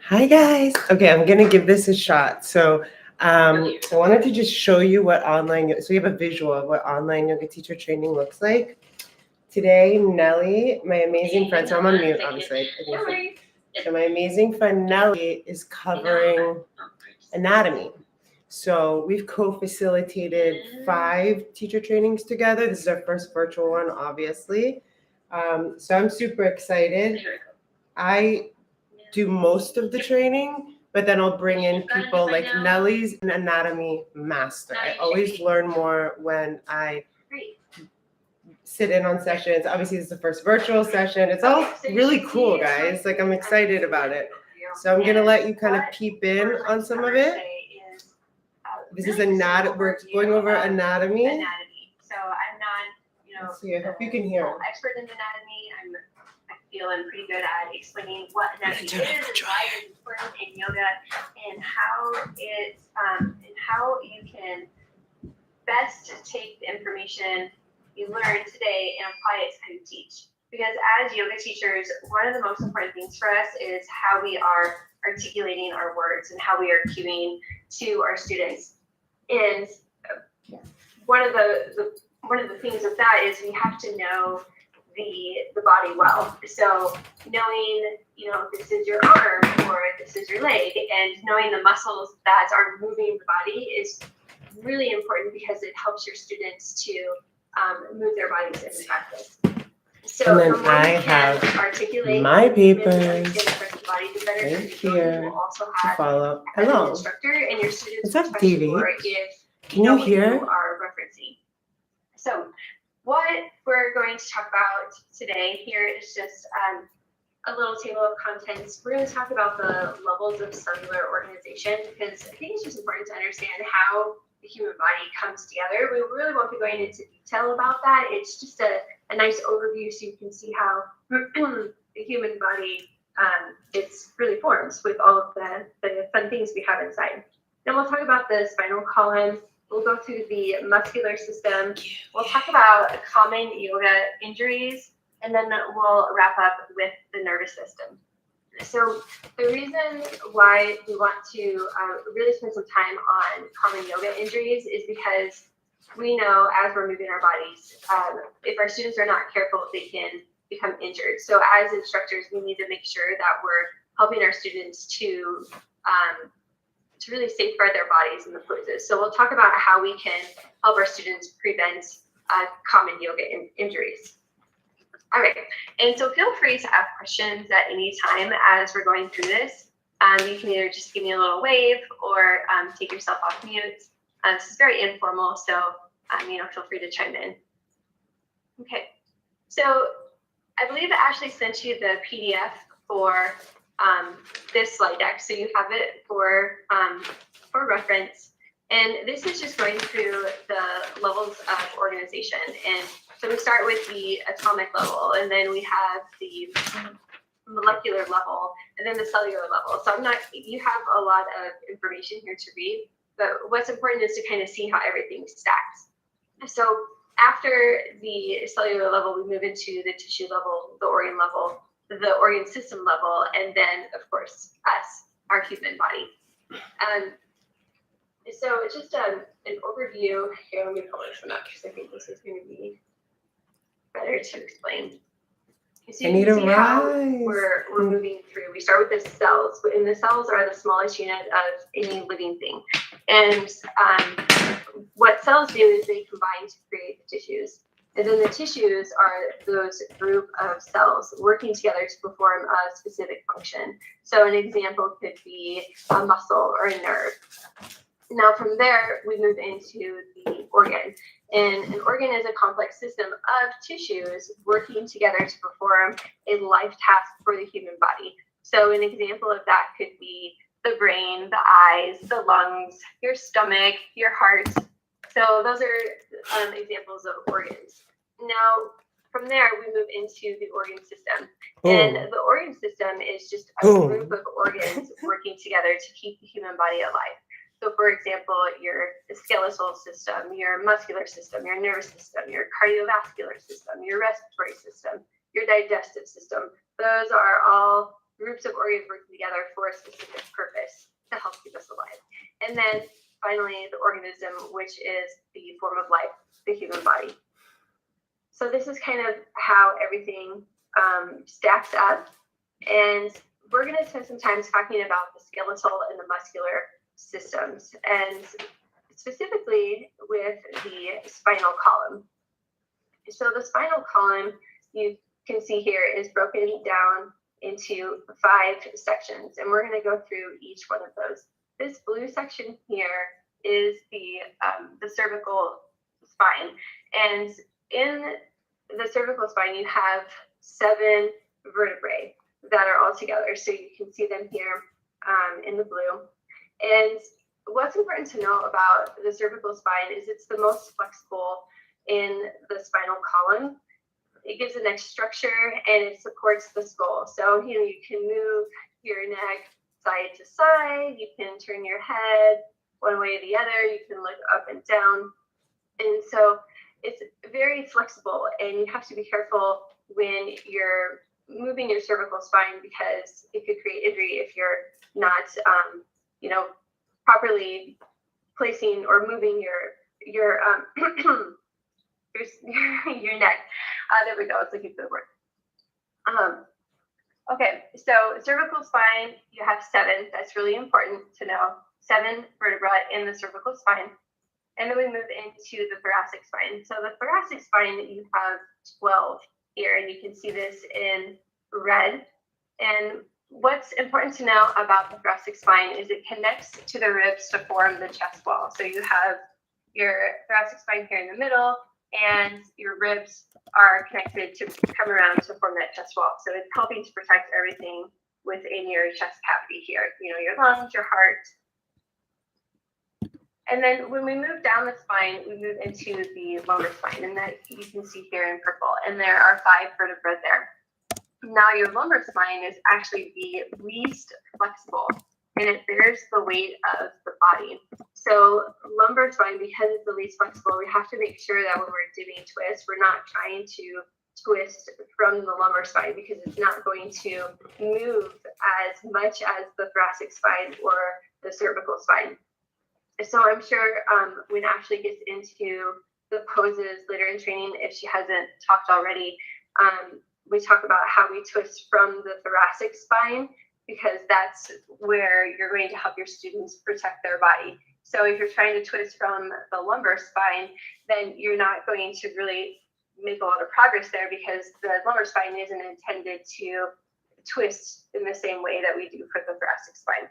Hi guys. Okay, I'm gonna give this a shot. I wanted to just show you what so you have a visual of what online yoga teacher training looks like. Today, Nellie, my amazing friend, so I'm on mute, obviously. So my amazing friend Nellie is covering anatomy. So we've co-facilitated 5 teacher trainings together. This is our first virtual one, obviously. So I'm super excited. I do most of the training, but then I'll bring in people like Nellie's an anatomy master. I always learn more when I sit in on sessions. Obviously, this is the first virtual session. It's all really cool, guys. Like, I'm excited about it. So I'm gonna let you kind of peep in on some of it. This is we're going over anatomy. So I'm not, Let's see, I hope you can hear. expert in anatomy. I feel I'm pretty good at explaining what anatomy is and why it's important in yoga and how you can best take the information you learn today and apply it to how you teach. Because as yoga teachers, one of the most important things for us is how we are articulating our words and how we are cueing to our students. And one of the things of that is we have to know the body well. So knowing, this is your arm or this is your leg, and knowing the muscles that are moving the body is really important because it helps your students to move their bodies in practice. So and then I have my papers right here to follow. Hello. Instructor and your students. What's up, Davey? Can you hear? You are referencing. So what we're going to talk about today here is just a little table of contents. We're going to talk about the levels of cellular organization because I think it's just important to understand how the human body comes together. We really won't be going into detail about that. It's just a nice overview so you can see how the human body it's really forms with all of the fun things we have inside. Then we'll talk about the spinal column. We'll go through the muscular system. We'll talk about common yoga injuries, and then we'll wrap up with the nervous system. So the reason why we want to really spend some time on common yoga injuries is because we know as we're moving our bodies, if our students are not careful, they can become injured. So as instructors, we need to make sure that we're helping our students to really safeguard their bodies in the poses. So we'll talk about how we can help our students prevent common yoga injuries. All right, and so feel free to ask questions at any time as we're going through this. You can either just give me a little wave or take yourself off mute. This is very informal, so feel free to chime in. Okay, so I believe Ashley sent you the PDF for this slide deck, so you have it for reference. And this is just going through the levels of organization. And so we start with the atomic level, and then we have the molecular level, and then the cellular level. So you have a lot of information here to read, but what's important is to kind of see how everything stacks. So after the cellular level, we move into the tissue level, the organ system level, and then, of course, us, our human body. So just an overview. Here, let me pull this one up because I think this is going to be better to explain. So you can see how we're moving through. We start with the cells, and the cells are the smallest unit of any living thing. And what cells do is they combine to create the tissues. And then the tissues are those group of cells working together to perform a specific function. So an example could be a muscle or a nerve. Now from there, we move into the organ. And an organ is a complex system of tissues working together to perform a life task for the human body. So an example of that could be the brain, the eyes, the lungs, your stomach, your heart. So those are examples of organs. Now, from there, we move into the organ system. And the organ system is just a group of organs working together to keep the human body alive. So, for example, your skeletal system, your muscular system, your nervous system, your cardiovascular system, your respiratory system, your digestive system. Those are all groups groups of organs working together for a specific purpose to help keep us alive. And then finally, the organism, which is the form of life, the human body. So this is kind of how everything stacks up. And we're going to spend some time talking about the skeletal and the muscular systems, and specifically with the spinal column. So the spinal column, you can see here, is broken down into 5 sections, and we're going to go through each one of those. This blue section here is the cervical spine, and in the cervical spine you have 7 vertebrae that are all together. So you can see them here in the blue. And what's important to know about the cervical spine is it's the most flexible in the spinal column. It gives a nice structure and it supports the skull. So, you can move your neck side to side, you can turn your head one way or the other, you can look up and down. And so it's very flexible, and you have to be careful when you're moving your cervical spine because it could create injury if you're not, properly placing or moving your your neck. There we go. It's looking for the word. Okay, so cervical spine, you have 7. That's really important to know. 7 vertebrae in the cervical spine. And then we move into the thoracic spine. So the thoracic spine, you have 12 here, and you can see this in red. And what's important to know about the thoracic spine is it connects to the ribs to form the chest wall. So you have your thoracic spine here in the middle, and your ribs are connected to come around to form that chest wall. So it's helping to protect everything within your chest cavity here, your lungs, your heart. And then when we move down the spine, we move into the lumbar spine, and that you can see here in purple. And there are 5 vertebrae there. Now your lumbar spine is actually the least flexible, and it bears the weight of the body. So lumbar spine, because it's the least flexible, we have to make sure that when we're doing twists, we're not trying to twist from the lumbar spine, because it's not going to move as much as the thoracic spine or the cervical spine. So I'm sure when Ashley gets into the poses later in training, if she hasn't talked already, we talk about how we twist from the thoracic spine, because that's where you're going to help your students protect their body. So if you're trying to twist from the lumbar spine, then you're not going to really make a lot of progress there, because the lumbar spine isn't intended to twist in the same way that we do for the thoracic spine.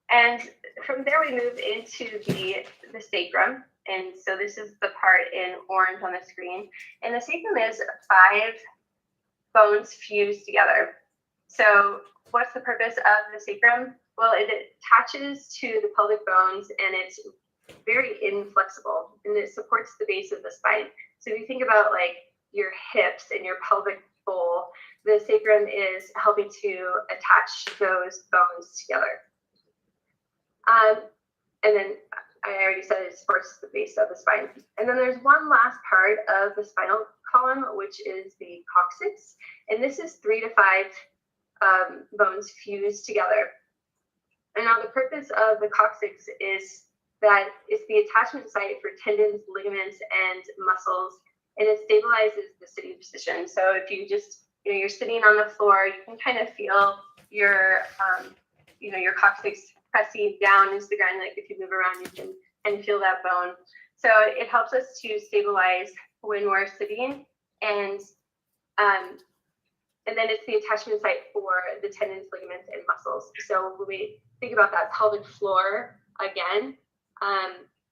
And from there, we move into the sacrum. And so this is the part in orange on the screen. And the sacrum is 5 bones fused together. So what's the purpose of the sacrum? Well, it attaches to the pelvic bones, and it's very inflexible, and it supports the base of the spine. So if you think about like your hips and your pelvic bowl, the sacrum is helping to attach those bones together. And then I already said it supports the base of the spine. And then there's one last part of the spinal column, which is the coccyx. And this is 3 to 5 bones fused together. And now the purpose of the coccyx is that it's the attachment site for tendons, ligaments, and muscles, and it stabilizes the sitting position. So if you just, you're sitting on the floor, you can kind of feel your, your coccyx pressing down into the ground. Like if you move around, you can kind of feel that bone. So it helps us to stabilize when we're sitting, and then it's the attachment site for the tendons, ligaments, and muscles. So when we think about that pelvic floor again,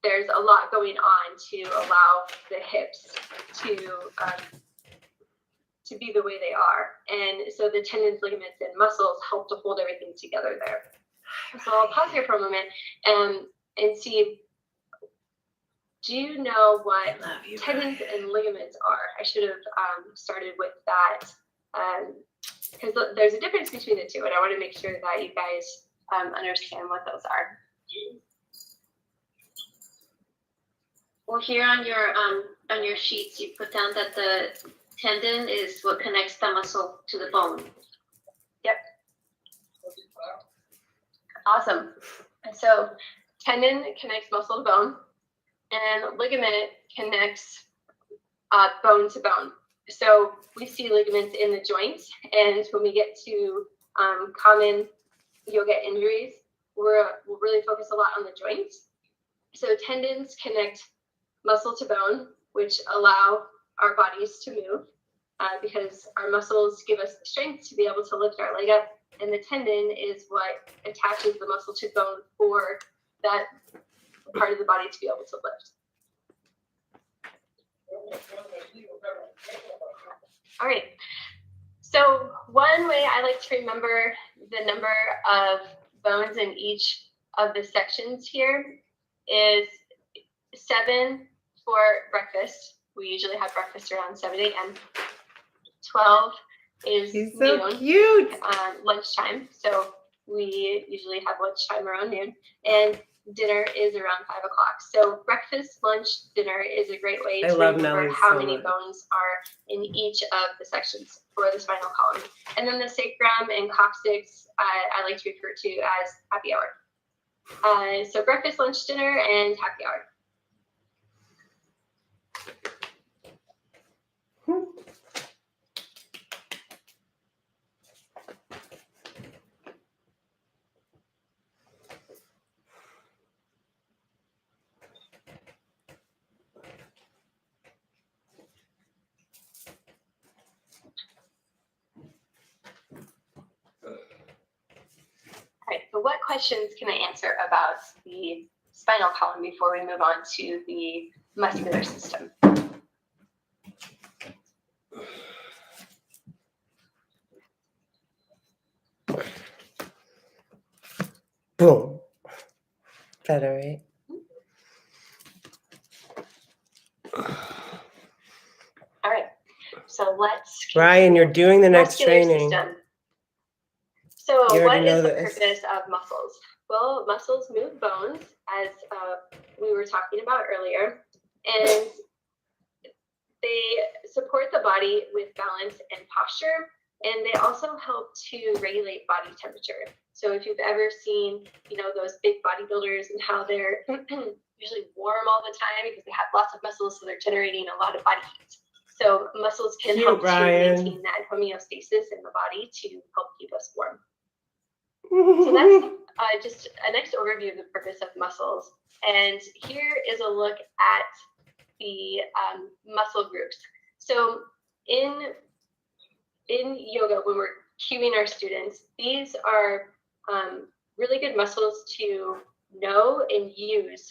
there's a lot going on to allow the hips to be the way they are. And so the tendons, ligaments, and muscles help to hold everything together there. So I'll pause here for a moment and see, do you know what tendons and ligaments are? I should have started with that, because there's a difference between the two, and I want to make sure that you guys understand what those are. Well, here on your sheets, you put down that the tendon is what connects the muscle to the bone. Awesome. So tendon connects muscle to bone, and ligament connects bone to bone. So we see ligaments in the joints, and when we get to common yoga injuries, we'll really focus a lot on the joints. So tendons connect muscle to bone, which allow our bodies to move because our muscles give us the strength to be able to lift our leg up, and the tendon is what attaches the muscle to bone for that part of the body to be able to lift. All right. So one way I like to remember the number of bones in each of the sections here is 7 for breakfast. We usually have breakfast around 7 a.m. 12 is He's so noon, cute. lunchtime. So we usually have lunchtime around noon, and dinner is around 5 o'clock. So breakfast, lunch, dinner is a great way to remember how many bones are in each of the sections for the spinal column. And then the sacrum and coccyx, I like to refer to as happy hour. So breakfast, lunch, dinner, and happy hour. All right, so what questions can I answer about the spinal column before we move on to the muscular system? Boom. Better, right? All right, so let's Ryan, you're doing the next muscular training. system. So You what already is know the this. purpose of muscles? Well, muscles move bones, as we were talking about earlier, and they support the body with balance and posture, and they also help to regulate body temperature. So if you've ever seen, those big bodybuilders and how they're usually warm all the time because they have lots of muscles, so they're generating a lot of body heat. So muscles can help to maintain that homeostasis in the body to help keep us warm. So that's just a next overview of the purpose of muscles. And here is a look at the muscle groups. So in yoga, when we're cueing our students, these are really good muscles to know and use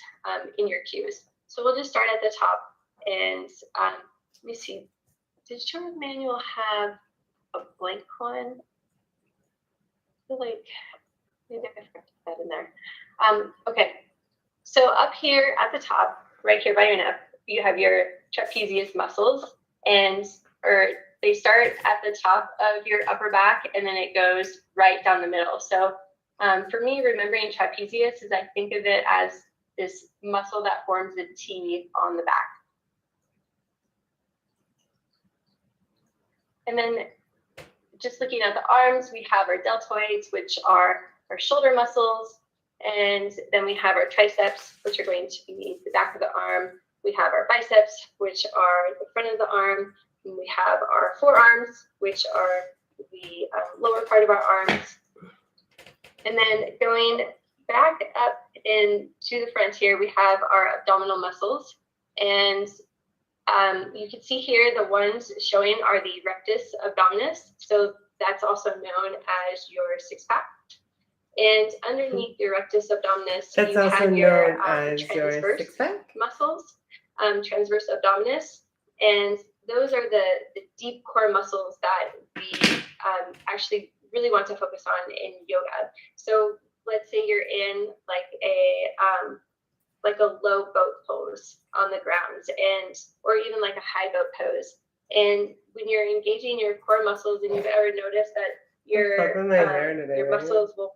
in your cues. So we'll just start at the top, and let me see. Did your manual have a blank one? I feel like maybe I forgot to put that in there. Okay, so up here at the top, right here by your neck, you have your trapezius muscles, or they start at the top of your upper back, and then it goes right down the middle. So for me, remembering trapezius is I think of it as this muscle that forms a T on the back. And then just looking at the arms, we have our deltoids, which are our shoulder muscles. And then we have our triceps, which are going to be the back of the arm. We have our biceps, which are the front of the arm. And we have our forearms, which are the lower part of our arms. And then going back up into the front here, we have our abdominal muscles. And you can see here the ones showing are the rectus abdominis. So that's also known as your six-pack. And underneath your rectus abdominis, that's you also have known as your six-pack muscles, transverse abdominis. And those are the deep core muscles that we actually really want to focus on in yoga. So let's say you're in like a low boat pose on the ground, or even like a high boat pose. And when you're engaging your core muscles, and you've ever noticed that your muscles will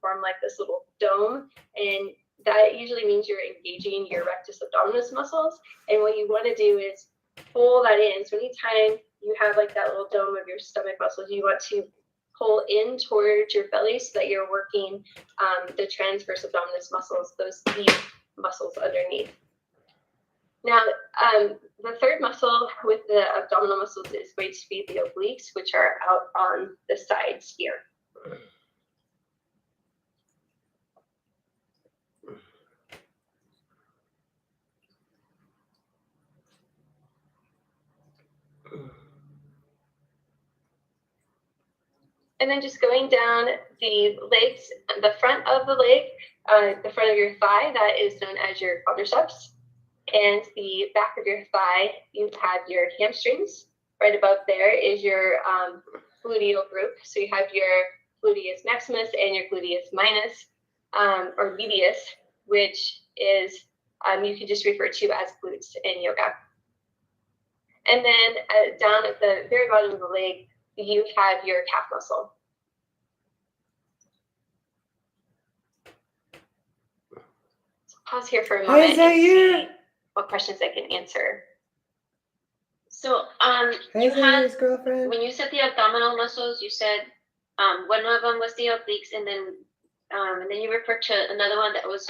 form like this little dome, and that usually means you're engaging your rectus abdominis muscles. And what you want to do is pull that in. So anytime you have like that little dome of your stomach muscles, you want to pull in towards your belly so that you're working the transverse abdominis muscles, those deep muscles underneath. Now, the third muscle with the abdominal muscles is going to be the obliques, which are out on the sides here. And then just going down the legs, the front of the leg, the front of your thigh, that is known as your quadriceps. And the back of your thigh, you have your hamstrings. Right above there is your gluteal group. So you have your gluteus maximus and your gluteus minus, or medius, which is you can just refer to as glutes in yoga. And then down at the very bottom of the leg, you have your calf muscle. So pause here for a moment and see what questions I can answer. So you had, when you said the abdominal muscles, you said one of them was the obliques, and then you referred to another one that was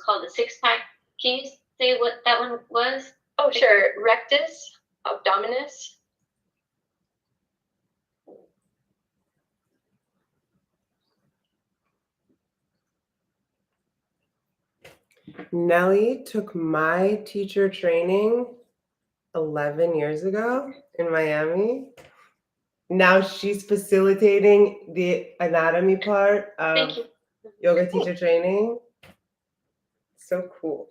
called the six pack. Can you say what that one was? Oh, sure. Rectus abdominis. Nellie took my teacher training 11 years ago in Miami. Now she's facilitating the anatomy part of yoga teacher training. So cool.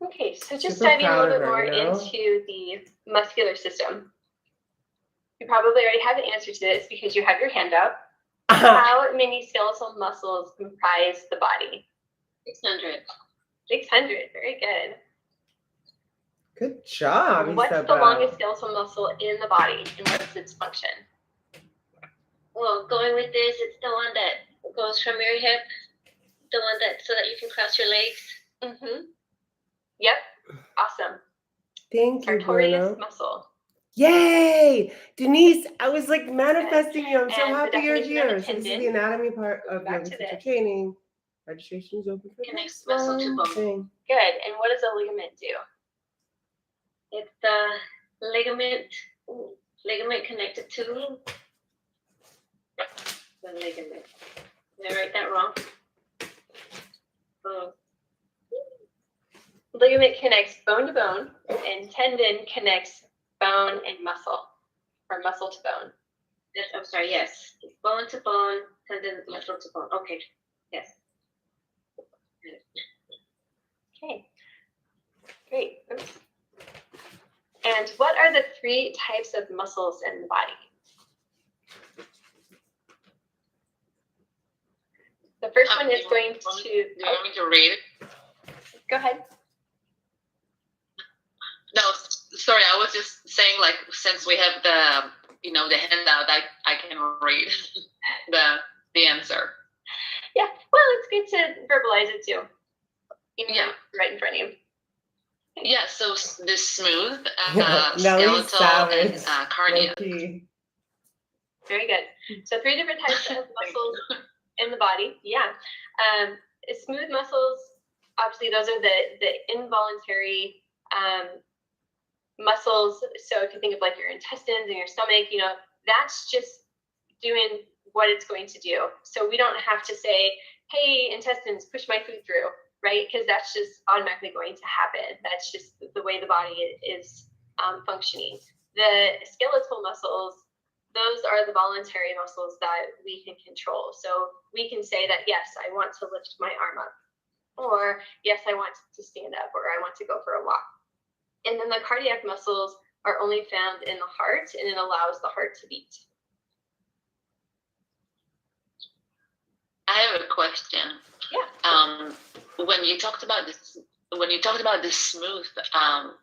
Okay, so just Super diving a proud little of bit her, more you know? into the muscular system. You probably already have an answer to this because you have your hand up. How many skeletal muscles comprise the body? 600. 600, very good. Good job. What's the longest skeletal muscle in the body and what's its function? Well, going with this, it's the one that goes from your hip, the one that so that you can cross your legs. Mm-hmm. Yep. Awesome. Thank you, Sartorius Bruno. muscle. Yay! Denise, I was like manifesting you. I'm so And the happy you're definition of here. a So this is tendon. the anatomy part of Back yoga to teacher this. training. Registration is open for Connects this muscle to one bone. thing. Good. And what does a ligament do? It's the ligament connected to the ligament. Did I write that wrong? Oh. Ligament connects bone to bone, and tendon connects bone and muscle, or muscle to bone. Yes, I'm sorry, yes. Bone to bone, tendon, muscle to bone. Okay, yes. Okay, great. Oops. And what are the 3 types of muscles in the body? The first one is going to... Do you want me to read it? Go ahead. No, sorry, I was just saying, like, since we have the, the handout, I can read the answer. Yeah, well, it's good to verbalize it too. Right in front of you. Yeah, so the smooth, Nellie's skeletal, and savage. cardiac. Low-key. Very good. So 3 different types of muscles in the body. Yeah. Smooth muscles, obviously those are the involuntary muscles. So if you think of like your intestines and your stomach, that's just doing what it's going to do. So we don't have to say, hey, intestines, push my food through, right? Because that's just automatically going to happen. That's just the way the body is functioning. The skeletal muscles, those are the voluntary muscles that we can control. So we can say that, yes, I want to lift my arm up, or yes, I want to stand up, or I want to go for a walk. And then the cardiac muscles are only found in the heart, and it allows the heart to beat. I have a question. Yeah. When you talked about the smooth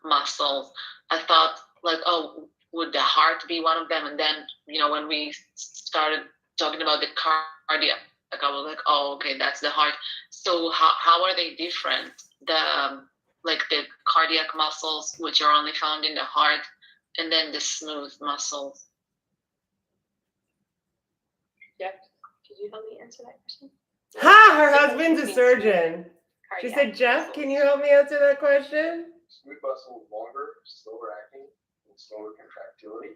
muscles, I thought like, oh, would the heart be one of them? And then when we started talking about the cardiac, like I was like, oh, okay, that's the heart. So how are they different? The like the cardiac muscles, which are only found in the heart, and then the smooth muscles. Jeff, could you help me answer that question? Ha! Her husband's a surgeon. She Cardiac said, Jeff, muscles. can you help me answer that question? Smooth muscle is longer, slower acting, and slower contractility.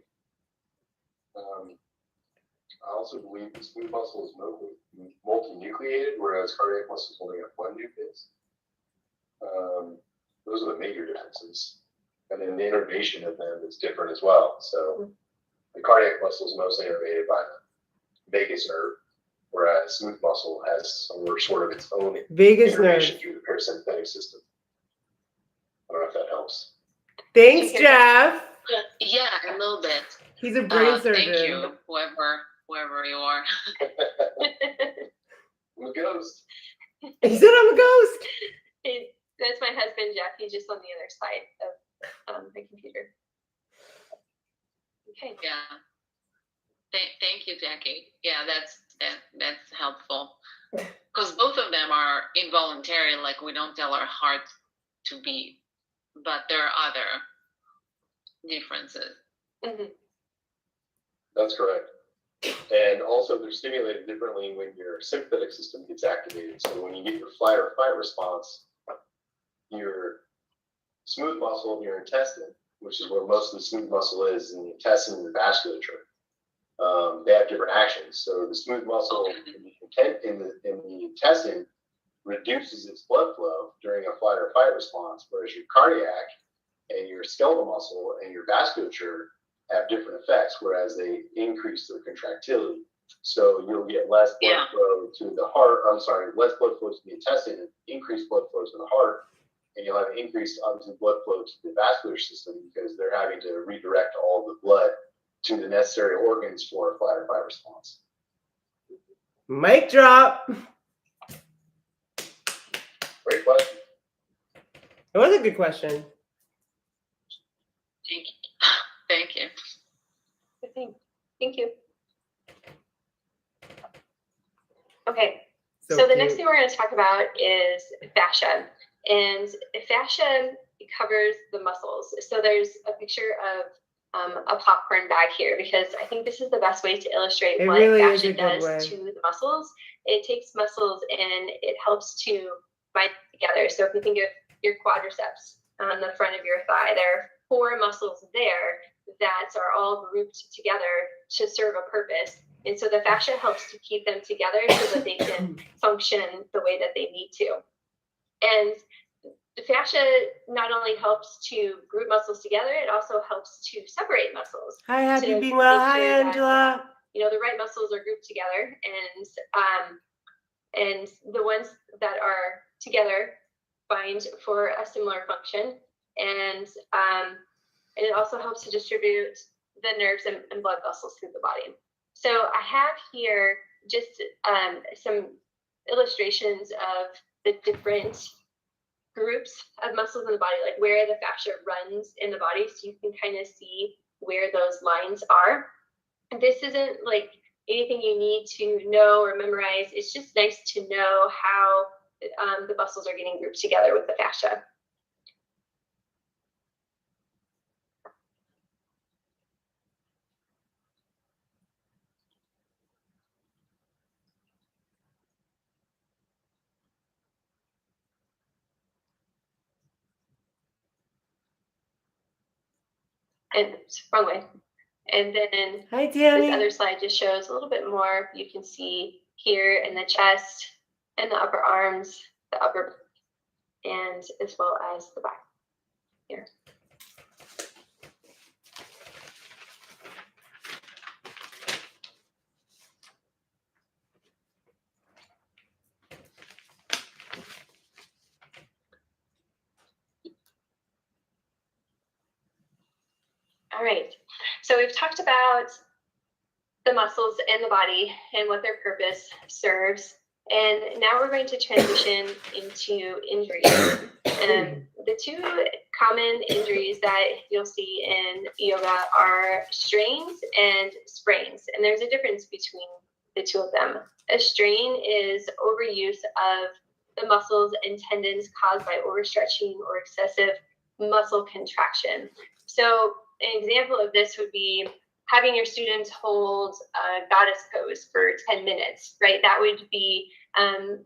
I also believe the smooth muscle is multinucleated, whereas cardiac muscles only have one nucleus. Those are the major differences. And then the innervation of them is different as well. So the cardiac muscle is mostly innervated by the vagus nerve, whereas smooth muscle has sort of its own Vagus innervation nerve. through the parasympathetic system. I don't know if that helps. Thanks, Jeff. Yeah, a little bit. He's a brain surgeon. Thank you, whoever you are. I'm a ghost. He said I'm a ghost. That's my husband, Jeff. He's just on the other side of the computer. Okay. Yeah. Thank you, Jackie. Yeah, that's helpful. Because both of them are involuntary, like we don't tell our heart to beat, but there are other differences. Mm-hmm. That's correct. And also they're stimulated differently when your sympathetic system gets activated. So when you get your flight or fight response, your smooth muscle in your intestine, which is where most of the smooth muscle is in the intestine and the vasculature, they have different actions. So the smooth muscle in the intestine reduces its blood flow during a flight or fight response, whereas your cardiac and your skeletal muscle and your vasculature have different effects, whereas they increase their contractility. So you'll get less blood flow to the heart, less blood flow to the intestine and increased blood flow to the heart. And you'll have an increased obviously blood flow to the vascular system because they're having to redirect all the blood to the necessary organs for a flight or fight response. Mic drop. Great question. It was a good question. Thank you. Good thing. Thank you. Okay. So the next thing we're going to talk about is fascia. And fascia covers the muscles. So there's a picture of a popcorn bag here because I think this is the best way to illustrate what fascia does to the muscles. It takes muscles and it helps to bind together. So if you think of your quadriceps on the front of your thigh, there are 4 muscles there that are all grouped together to serve a purpose. And so the fascia helps to keep them together so that they can function the way that they need to. And the fascia not only helps to group muscles together, it also helps to separate muscles. Hi, happy being well. Hi, Angela. That, the right muscles are grouped together, and the ones that are together bind for a similar function, and it also helps to distribute the nerves and blood vessels through the body. So I have here just some illustrations of the different groups of muscles in the body, like where the fascia runs in the body, so you can kind of see where those lines are. This isn't like anything you need to know or memorize. It's just nice to know how the muscles are getting grouped together with the fascia. And wrong way. And then hi, Tammy. This other slide just shows a little bit more. You can see here in the chest and the upper arms, the upper, and as well as the back here. All right, so we've talked about the muscles in the body and what their purpose serves. And now we're going to transition into injuries. And the 2 common injuries that you'll see in yoga are strains and sprains. And there's a difference between the 2 of them. A strain is overuse of the muscles and tendons caused by overstretching or excessive muscle contraction. So an example of this would be having your students hold a goddess pose for 10 minutes, right? That would be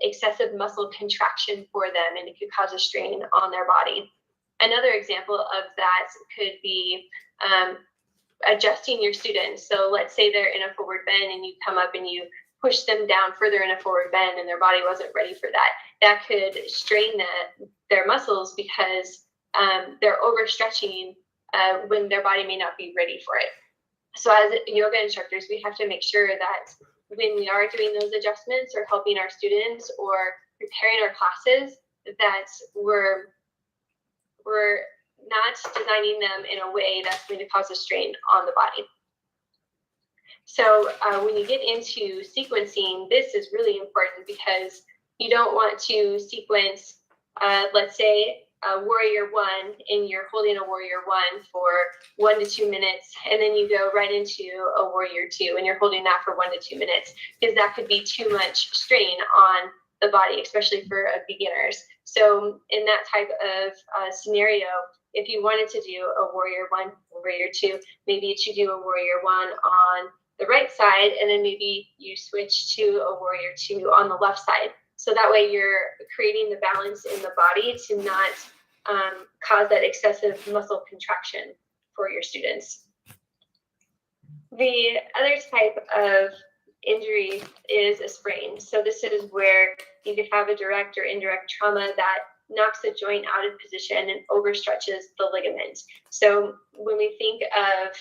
excessive muscle contraction for them, and it could cause a strain on their body. Another example of that could be adjusting your students. So let's say they're in a forward bend and you come up and you push them down further in a forward bend and their body wasn't ready for that. That could strain their muscles because they're overstretching when their body may not be ready for it. So as yoga instructors, we have to make sure that when we are doing those adjustments or helping our students or preparing our classes, that we're not designing them in a way that's going to cause a strain on the body. So when you get into sequencing, this is really important because you don't want to sequence, let's say, warrior one, and you're holding a warrior one for 1 to 2 minutes, and then you go right into a warrior two, and you're holding that for 1 to 2 minutes, because that could be too much strain on the body, especially for beginners. So in that type of scenario, if you wanted to do a warrior one, warrior two, maybe you should do a warrior one on the right side, and then maybe you switch to a warrior two on the left side. So that way you're creating the balance in the body to not cause that excessive muscle contraction for your students. The other type of injury is a sprain. So this is where you could have a direct or indirect trauma that knocks the joint out of position and overstretches the ligament. So when we think of,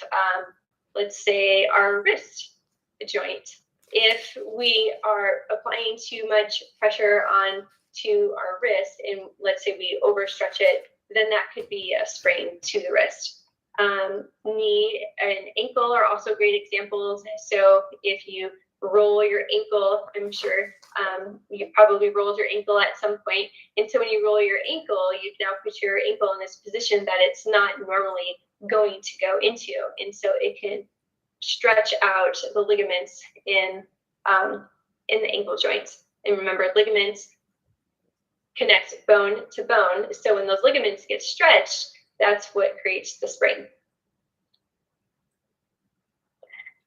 let's say, our wrist joint, if we are applying too much pressure on to our wrist, and let's say we overstretch it, then that could be a sprain to the wrist. Knee and ankle are also great examples. So if you roll your ankle, I'm sure you probably rolled your ankle at some point. And so when you roll your ankle, you've now put your ankle in this position that it's not normally going to go into. And so it can stretch out the ligaments in the ankle joints. And remember, ligaments connect bone to bone. So when those ligaments get stretched, that's what creates the sprain.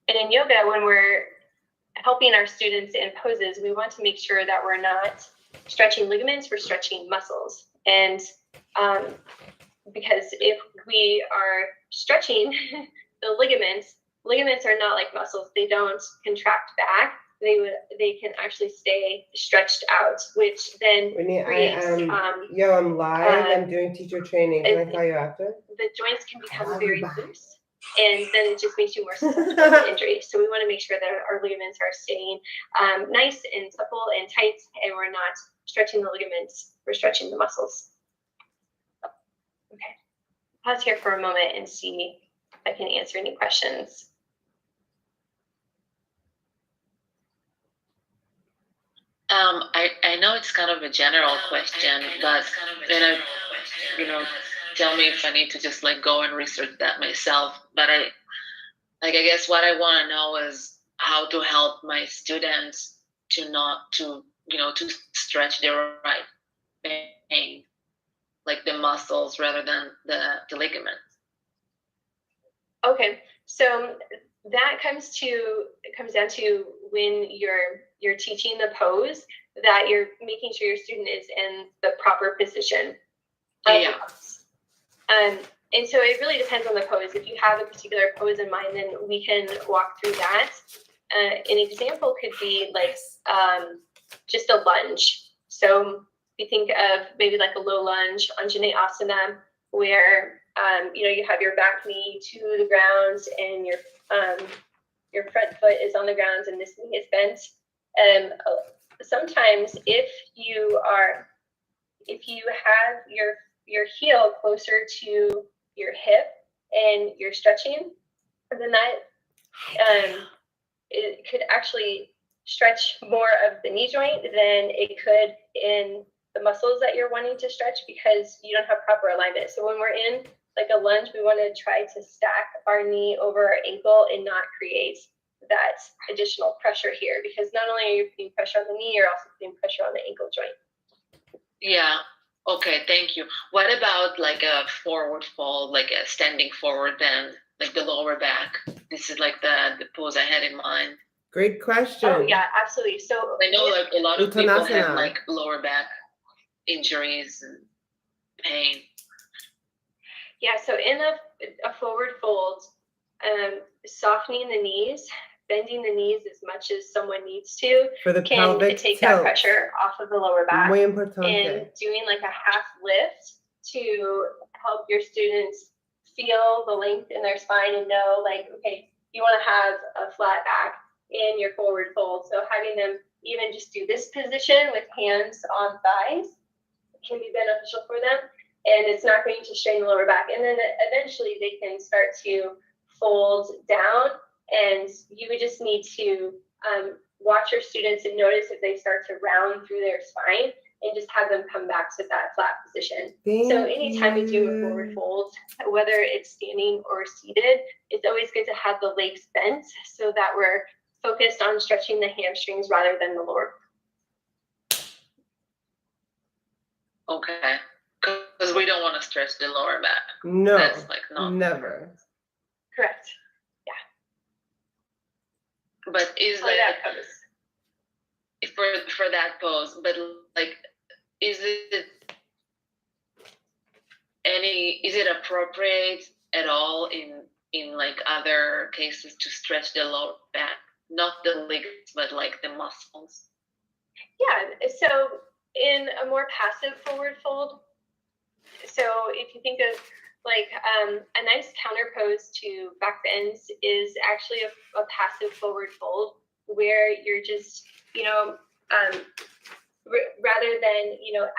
And in yoga, when we're helping our students in poses, we want to make sure that we're not stretching ligaments, we're stretching muscles. And because if we are stretching the ligaments are not like muscles. They don't contract back. They can actually stay stretched out, which then creates, I'm live. I'm doing teacher training. Can I call you after? The joints can become very loose, and then it just makes you more susceptible to injury. So we want to make sure that our ligaments are staying nice and supple and tight, and we're not stretching the ligaments. We're stretching the muscles. Okay, pause here for a moment and see if I can answer any questions. I know it's kind of a general question, but then tell me if I need to just go and research that myself. But I guess what I want to know is how to help my students to stretch their right thing, like the muscles rather than the ligaments. Okay, so that comes down to when you're teaching the pose, that you're making sure your student is in the proper position. Yeah. And so it really depends on the pose. If you have a particular pose in mind, then we can walk through that. An example could be just a lunge. So if you think of maybe like a low lunge, Anjane Asana, where you have your back knee to the ground and your front foot is on the ground and this knee is bent. Sometimes if you have your heel closer to your hip and you're stretching, then that it could actually stretch more of the knee joint than it could in the muscles that you're wanting to stretch, because you don't have proper alignment. So when we're in like a lunge, we want to try to stack our knee over our ankle and not create that additional pressure here, because not only are you putting pressure on the knee, you're also putting pressure on the ankle joint. Yeah. Okay, thank you. What about like a forward fold, like a standing forward bend, like the lower back? This is like the pose I had in mind. Great question. Oh yeah, absolutely. So I know like a lot of people have Uttanasana. like lower back injuries and pain. yeah, so in a forward fold, softening the knees, bending the knees as much as someone needs to For the can pelvic take tilt. that pressure off of the lower back. Muy And importante. doing like a half lift to help your students feel the length in their spine and know like, okay, you want to have a flat back in your forward fold. So having them even just do this position with hands on thighs can be beneficial for them. And it's not going to strain the lower back. And then eventually they can start to fold down, and you would just need to watch your students and notice if they start to round through their spine, and just have them come back to that flat position. So anytime we do a forward fold, whether it's standing or seated, it's always good to have the legs bent so that we're focused on stretching the hamstrings rather than the lower. Okay. Because we don't want to stretch the lower back. No, That's like not never. Correct. But is For it that pose. for that pose? But like, is it appropriate at all in like other cases to stretch the lower back, not the legs, but like the muscles? Yeah. So in a more passive forward fold, so if you think of like a nice counter pose to back bends is actually a passive forward fold where you're just, rather than,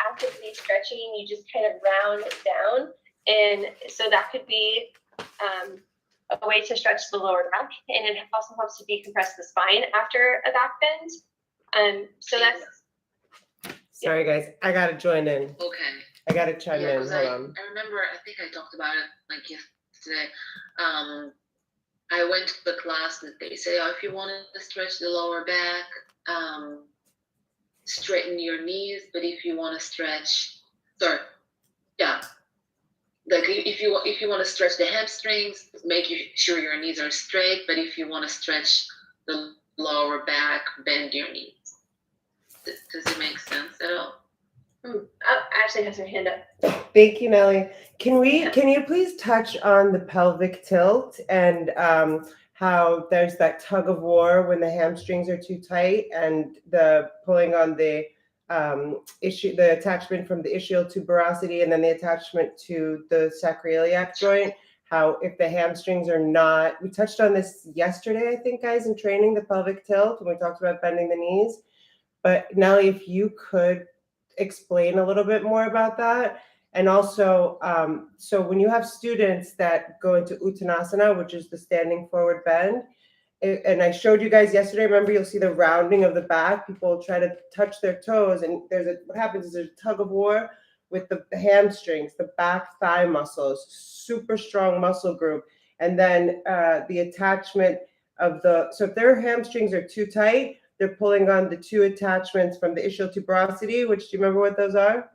actively stretching, you just kind of round down. And so that could be a way to stretch the lower back. And it also helps to decompress the spine after a back bend. So that's. Sorry, guys. I got to join in. Okay. I got to chime in. Hold on. I remember, I think I talked about it like yesterday. I went to the class that they say, oh, if you want to stretch the lower back, straighten your knees. But if you want to stretch, like if you want to stretch the hamstrings, make sure your knees are straight. But if you want to stretch the lower back, bend your knees. Does it make sense at all? Ashley has her hand up. Thank you, Nelly. Can you please touch on the pelvic tilt and how there's that tug of war when the hamstrings are too tight and the pulling on the the attachment from the ischial tuberosity and then the attachment to the sacroiliac joint. How if the hamstrings are not, we touched on this yesterday, I think, guys, in training the pelvic tilt when we talked about bending the knees. But Nelly, if you could explain a little bit more about that. And also, so when you have students that go into Uttanasana, which is the standing forward bend, and I showed you guys yesterday, remember you'll see the rounding of the back, people try to touch their toes, and what happens is there's a tug of war with the hamstrings, the back thigh muscles, super strong muscle group. And then the attachment of so if their hamstrings are too tight, they're pulling on the two attachments from the ischial tuberosity, which, do you remember what those are?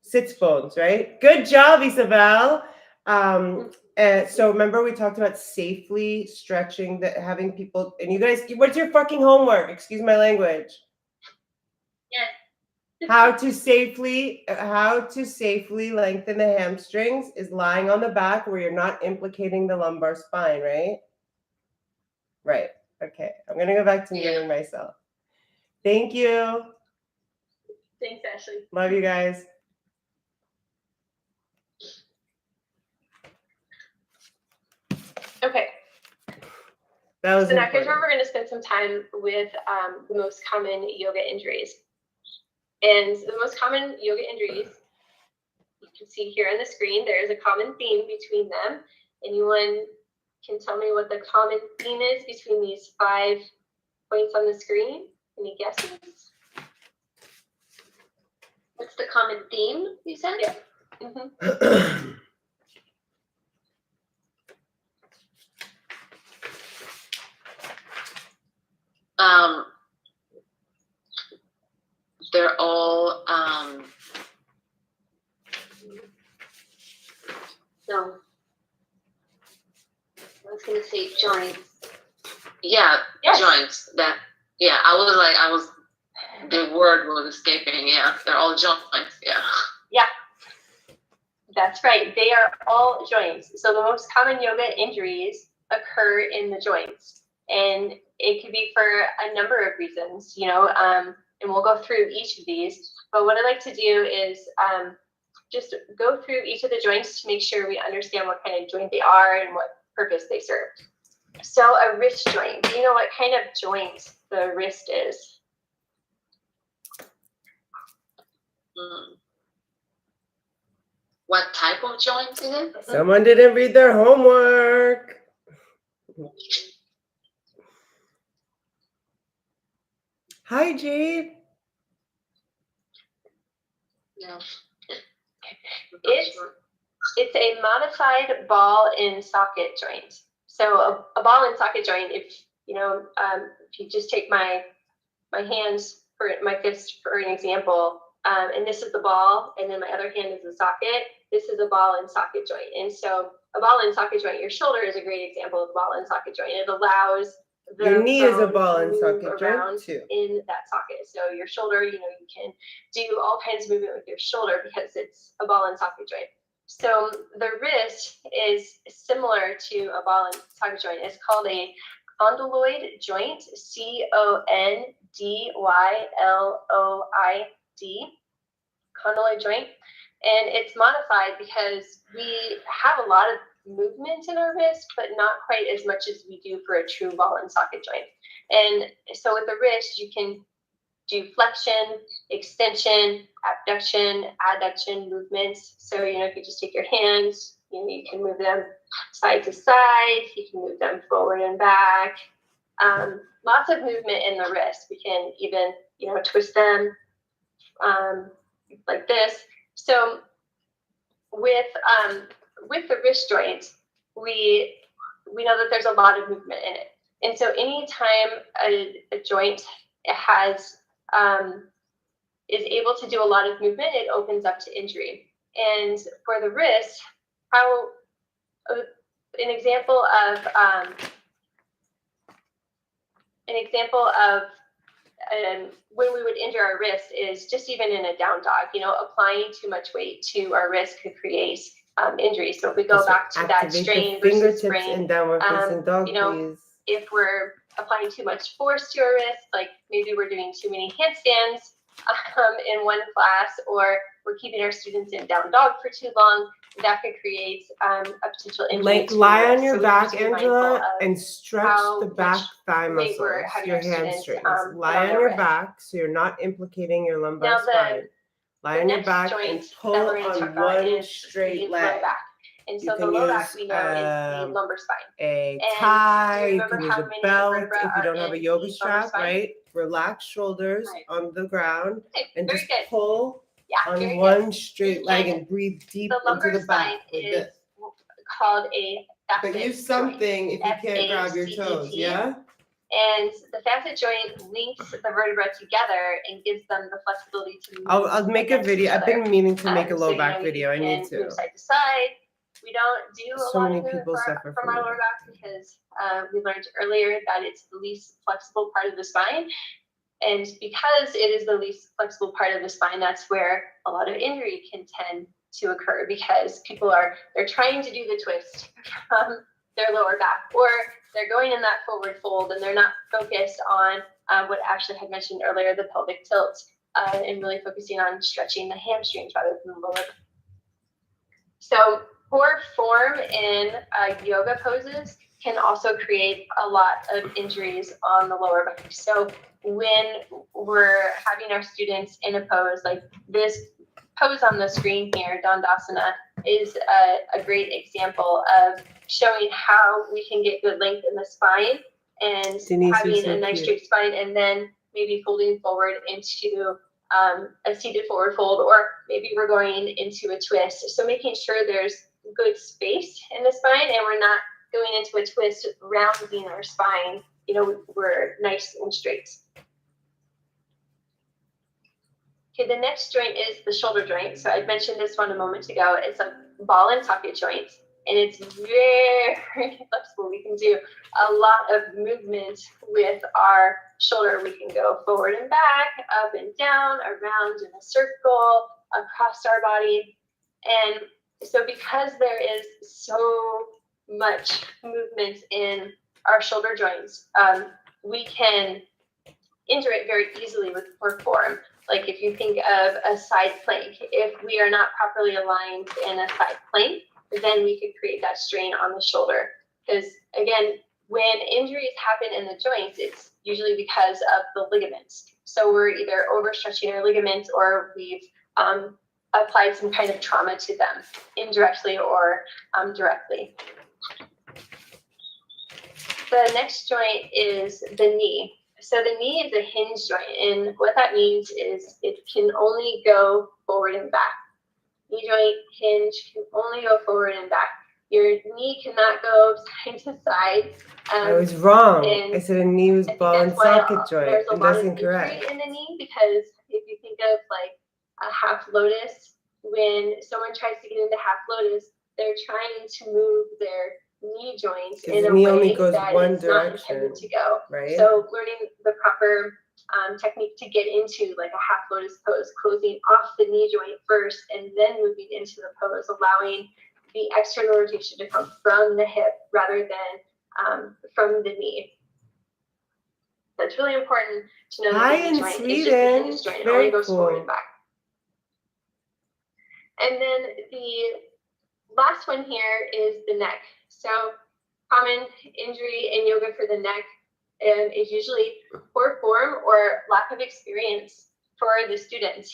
Sits bones, right? Good job, Isabel. So remember we talked about safely stretching, having people, and you guys, what's your fucking homework? Excuse my language. Yes. How to safely lengthen the hamstrings is lying on the back where you're not implicating the lumbar spine, right? Right. Okay, I'm gonna go back to muting myself. Thank you. Thanks, Ashley. Love you guys. Okay. That was so now here's important. where we're going to spend some time with the most common yoga injuries. And the most common yoga injuries, you can see here on the screen, there is a common theme between them. Anyone can tell me what the common theme is between these 5 points on the screen? Any guesses? What's the common theme, you said? Yeah. Mm-hmm. They're all was gonna say joints. Yeah, Yes. joints. I was the word was escaping. Yeah, they're all joints. Yeah. That's right. They are all joints. So the most common yoga injuries occur in the joints, and it could be for a number of reasons, and we'll go through each of these. But what I like to do is just go through each of the joints to make sure we understand what kind of joint they are and what purpose they serve. So a wrist joint, do you know what kind of joint the wrist is? What type of joint is it? Someone didn't read their homework. Hi, Jade. Yeah. It's a modified ball and socket joint. So a ball and socket joint, if you just take my hands for my fist for an example, and this is the ball, and then my other hand is the socket. This is a ball and socket joint. And so a ball and socket joint, your shoulder is a great example of a ball and socket joint. It allows the Your knee is a bone ball to and move socket around joint too. in that socket. So your shoulder, you can do all kinds of movement with your shoulder because it's a ball and socket joint. So the wrist is similar to a ball and socket joint. It's called a condyloid joint, CONDYLOID, condyloid joint. And it's modified because we have a lot of movement in our wrist, but not quite as much as we do for a true ball and socket joint. And so with the wrist, you can do flexion, extension, abduction, adduction movements. So, if you just take your hands, you can move them side to side, you can move them forward and back. Lots of movement in the wrist. We can even, twist them like this. So with the wrist joint, we know that there's a lot of movement in it. And so anytime a joint has is able to do a lot of movement, it opens up to injury. And for the wrist, an example of when we would injure our wrist is just even in a down dog. Applying too much weight to our wrist could create injury. So if we go back to that strain versus sprain, in downward facing dog, please. If we're applying too much force to our wrist, like maybe we're doing too many handstands in one class, or we're keeping our students in down dog for too long, that could create a potential injury. Lie on your back, Angela, and stretch the back thigh muscles, your hamstrings. Lie on your back so you're not implicating your lumbar spine. Lie on your back and pull on one straight leg. And so the low back we know is the lumbar spine. A tie, you can use a belt if you don't have a yoga strap, right? Relax shoulders on the ground and just pull on one straight leg and breathe deep into the back like this. Called a facet but use something joint. if you can't grab your toes, yeah? And the facet joint links the vertebra together and gives them the flexibility to move. I'll make a video. I've been meaning to make a low back video. I need to. Move side to side. We don't do So a lot many of people movement suffer from from our it. lower back because we learned earlier that it's the least flexible part of the spine. And because it is the least flexible part of the spine, that's where a lot of injury can tend to occur because they're trying to do the twist from their lower back, or they're going in that forward fold and they're not focused on what Ashley had mentioned earlier, the pelvic tilt, and really focusing on stretching the hamstrings rather than the lower back. So poor form in yoga poses can also create a lot of injuries on the lower back. So when we're having our students in a pose, like this pose on the screen here, Dandasana, is a great example of showing how we can get good length in the spine and having a nice straight spine, and then maybe folding forward into a seated forward fold, or maybe we're going into a twist. So making sure there's good space in the spine and we're not going into a twist, rounding our spine, we're nice and straight. Okay, the next joint is the shoulder joint. So I mentioned this one a moment ago. It's a ball and socket joint. and it's very flexible. We can do a lot of movement with our shoulder. We can go forward and back, up and down, around in a circle, across our body. And so because there is so much movement in our shoulder joints, we can injure it very easily with poor form. Like if you think of a side plank, if we are not properly aligned in a side plank, then we could create that strain on the shoulder. Because again, when injuries happen in the joints, it's usually because of the ligaments. So we're either overstretching our ligaments or we've applied some kind of trauma to them, indirectly or directly. The next joint is the knee. So the knee is a hinge joint, and what that means is it can only go forward and back. Knee joint hinge can only go forward and back. Your knee cannot go side to side. I was wrong. I said a knee was ball and socket joint, there's a and lot that's of incorrect. injury in the knee, because if you think of like a half lotus, when someone tries to get into half lotus, they're trying to move their knee joints in a knee way only goes that one it's not direction, intended to go. right? So learning the proper technique to get into like a half lotus pose, closing off the knee joint first and then moving into the pose, allowing the external rotation to come from the hip rather than from the knee. That's really important to know. Hi that the in knee joint Sweden. is just a hinge joint. It only Very goes forward cool. and back. And then the last one here is the neck. So common injury in yoga for the neck is usually poor form or lack of experience for the students.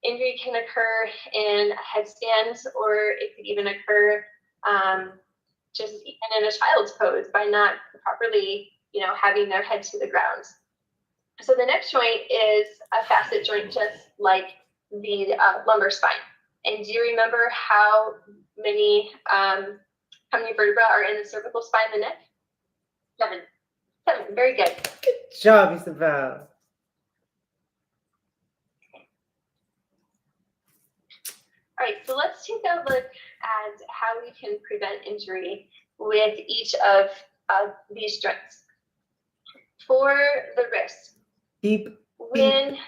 Injury can occur in headstands, or it could even occur just even in a child's pose by not properly, having their head to the ground. So the neck joint is a facet joint, just like the lumbar spine. And do you remember how many vertebrae are in the cervical spine and the neck? 7. 7. Very good. Good job, Isabel. All right, so let's take a look at how we can prevent injury with each of these joints. For the wrist, Beep. when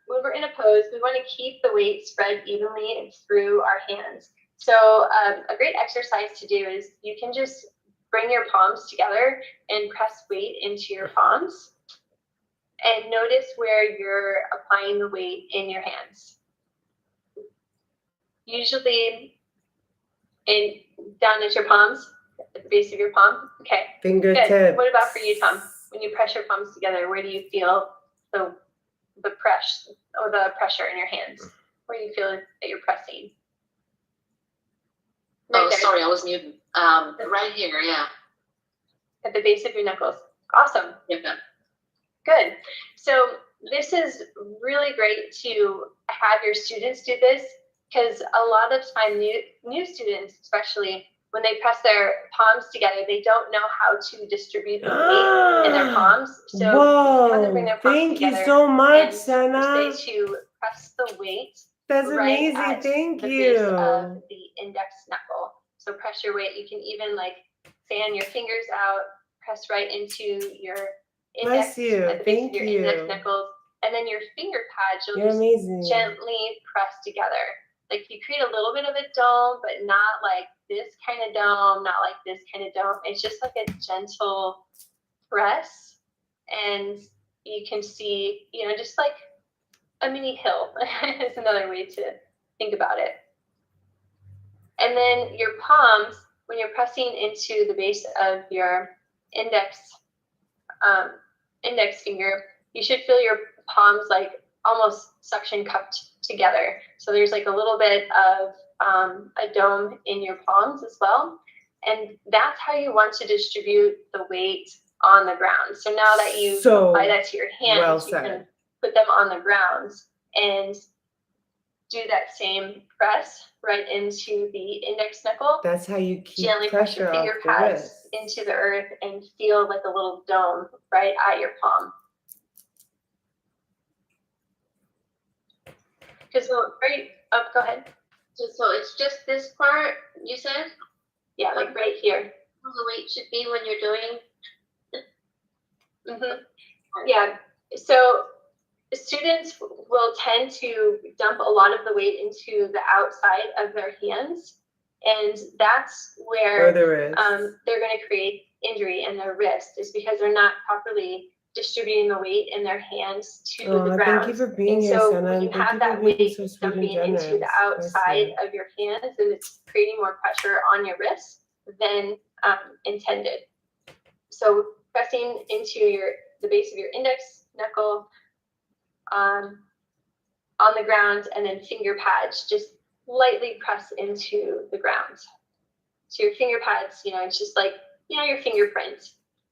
we're in a pose, we want to keep the weight spread evenly through our hands. So a great exercise to do is you can just bring your palms together and press weight into your palms, and notice where you're applying the weight in your hands. Usually down at your palms, at the base of your palm. Okay. Fingertips. Good. What about for you, Tom? When you press your palms together, where do you feel the press or the pressure in your hands? Where do you feel that you're pressing? Right there. Sorry, I was muted. Right here, yeah. At the base of your knuckles. Awesome. Yeah. Good. So this is really great to have your students do this, because a lot of time new students, especially when they press their palms together, they don't know how to distribute the weight in their palms. So have them bring their palms thank together you so much, and Sana. say to press the weight. That's right amazing. at Thank the you. base of the index knuckle. So press your weight. You can even fan your fingers out, press right into your index. Bless you. At the base Thank of your you. index knuckles. And then your finger pads, you'll You're just amazing. gently press together. Like you create a little bit of a dome, but not like this kind of dome, not like this kind of dome. It's just like a gentle press. And you can see, just like a mini hill is another way to think about it. And then your palms, when you're pressing into the base of your index finger, you should feel your palms almost suction cupped together. So there's a little bit of a dome in your palms as well. And that's how you want to distribute the weight on the ground. So now that you apply that to your hands, you can put them on the ground and do that same press right into the index knuckle. That's how you keep gently press your finger pads into the earth and feel like a little dome right at your palm. Because go ahead. So it's just this part, you said? Yeah, like right here. The weight should be when you're doing. Yeah, so students will tend to dump a lot of the weight into the outside of their hands, and that's where there is. they're going to create injury in their wrist, is because they're not properly distributing the weight in their hands to the ground. Thank you for being And here, so Sana. when you Thank have you for that being weight so sweet and dumping into the generous. outside of your hands, and it's creating more pressure on your wrist than intended. So pressing into the base of your index knuckle on the ground, and then finger pads just lightly press into the ground. So your finger pads, it's just like, your fingerprint.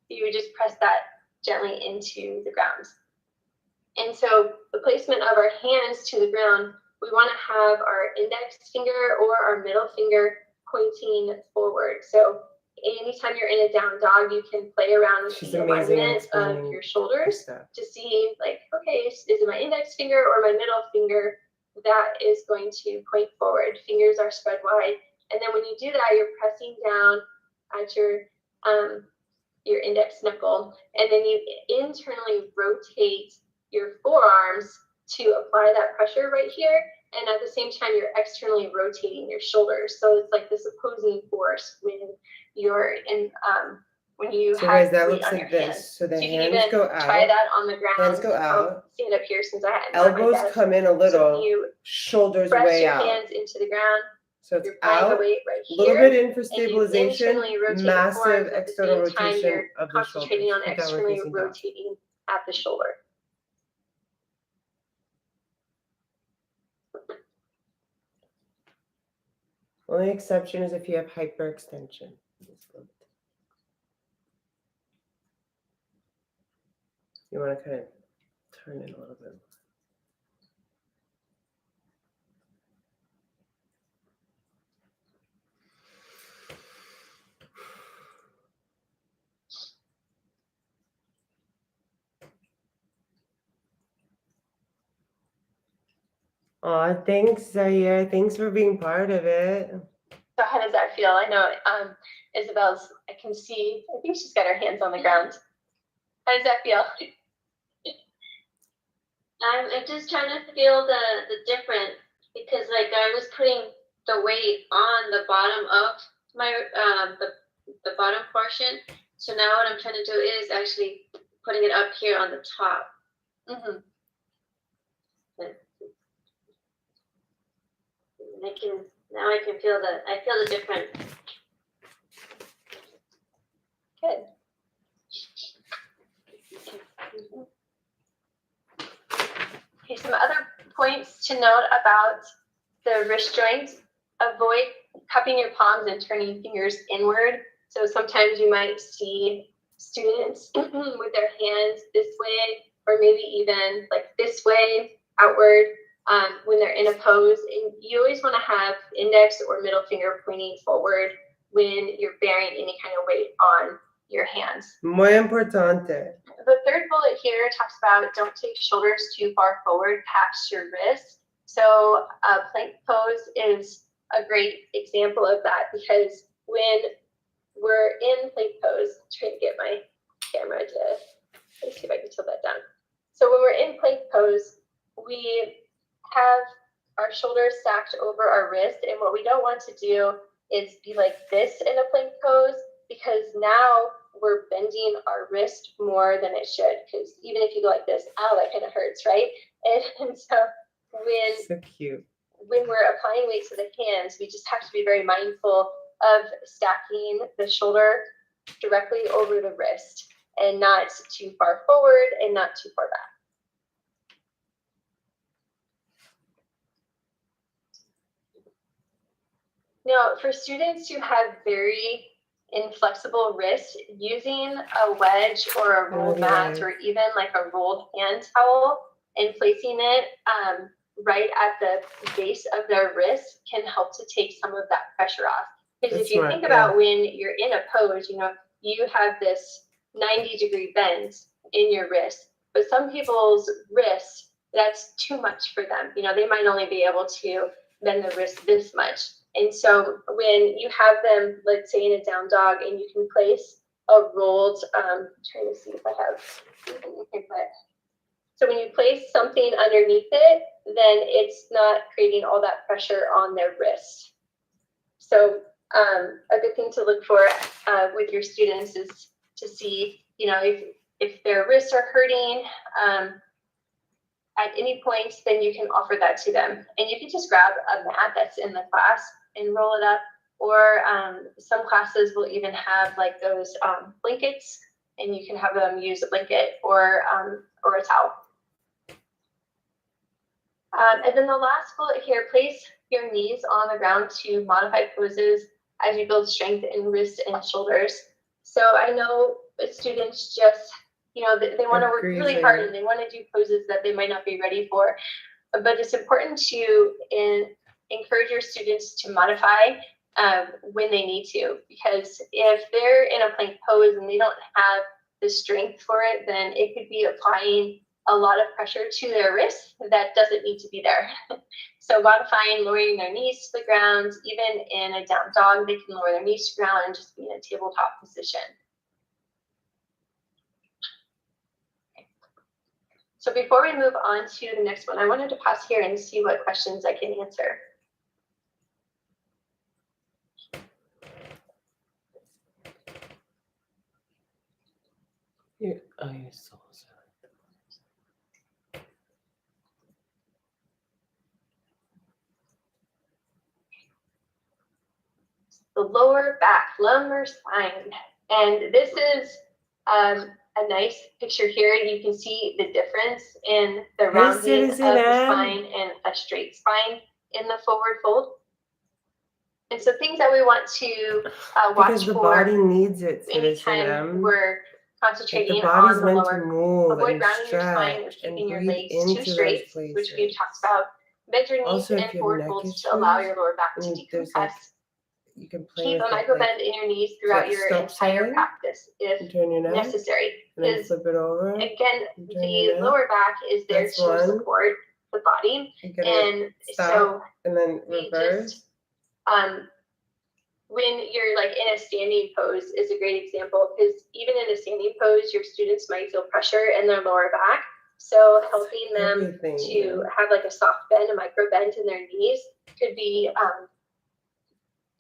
You would just press that gently into the ground. And so the placement of our hands to the ground, we want to have our index finger or our middle finger pointing forward. So anytime you're in a down dog, you can play around with the alignment of your shoulders to see, like, okay, is it my index finger or my middle finger that is going to point forward? Fingers are spread wide. And then when you do that, you're pressing down at your index knuckle, and then you internally rotate your forearms to apply that pressure right here. And at the same time, you're externally rotating your shoulders. So it's like this opposing force when you're in, when you have guys, that weight looks on like your this. hands. So the you hands can even go out. try that on the ground. Hands go out. I'll stand up here since I had Elbows come in a little. So you shoulders press way your out. hands into the ground. So it's You're applying out. the weight right A little here, bit in for stabilization. and you internally rotate Massive the forearms external at the same time rotation you're of the concentrating shoulders. on externally rotating at the shoulder. Only exception is if you have hyperextension. You want to kind of turn it a little bit. Thanks, Zaire. Thanks for being part of it. So how does that feel? I know Isabel's, I can see, I think she's got her hands on the ground. How does that feel? I'm just trying to feel the difference, because like I was putting the weight on the bottom of my the bottom portion. So now what I'm trying to do is actually putting it up here on the top. Mm-hmm. And I can feel the difference. Good. Okay, some other points to note about the wrist joint. Avoid cupping your palms and turning fingers inward. So sometimes you might see students with their hands this way, or maybe even like this way, outward, when they're in a pose. And you always want to have index or middle finger pointing forward when you're bearing any kind of weight on your hands. Muy importante. The third bullet here talks about don't take shoulders too far forward past your wrist. So a plank pose is a great example of that, because when we're in plank pose, I'm trying to get my camera to, let's see if I can tilt that down. So when we're in plank pose, we have our shoulders stacked over our wrist, and what we don't want to do is be like this in a plank pose, because now we're bending our wrist more than it should. Because even if you go like this, ow, that kind of hurts, right? And so so cute. When we're applying weight to the hands, we just have to be very mindful of stacking the shoulder directly over the wrist, and not too far forward and not too far back. Now, for students who have very inflexible wrists, using a wedge or a roll mat, or even like a rolled hand towel, and placing it right at the base of their wrist can help to take some of that pressure off. Because if you think about when you're in a pose, you have this 90-degree bend in your wrist, but some people's wrists, that's too much for them. They might only be able to bend the wrist this much. And so when you have them, let's say in a down dog, and you can place a rolled, I'm trying to see if I have anything here, but so when you place something underneath it, then it's not creating all that pressure on their wrist. So a good thing to look for with your students is to see, you know, if their wrists are hurting at any point, then you can offer that to them. And you can just grab a mat that's in the class and roll it up. Or some classes will even have like those blankets, and you can have them use a blanket or a towel. And then the last bullet here, place your knees on the ground to modify poses as you build strength in wrists and shoulders. So I know students just, you know, they want to work really hard and they want to do poses that they might not be ready for. But it's important to encourage your students to modify when they need to, because if they're in a plank pose and they don't have the strength for it, then it could be applying a lot of pressure to their wrists that doesn't need to be there. So modifying, lowering their knees to the ground, even in a down dog, they can lower their knees to the ground and just be in a tabletop position. So before we move on to the next one, I wanted to pause here and see what questions I can answer. You're so sorry. The lower back, lumbar spine. And this is a nice picture here. You can see the difference in the rounding of the spine and a straight spine in the forward fold. And so things that we want to watch because the for body needs it. anytime we're concentrating the body's on the meant lower. to move Avoid and rounding your spine or stretch keeping and your breathe legs too into straight, those places. which we've talked about. Bend your knees Also, if and you have forward neck folds to allow your lower back to issues, there's, like, decompress. you can play Keep with a micro bend in your knees throughout your stop entire sign, practice if turn your neck, necessary. and then Because flip it over. again, and turn the your neck. lower back is there That's to one. support the body. You gotta And stop, so and then we reverse. just, when you're like in a standing pose is a great example, because even in a standing pose, your students might feel pressure in their lower back. So helping them to have like a soft bend, a micro bend in their knees could be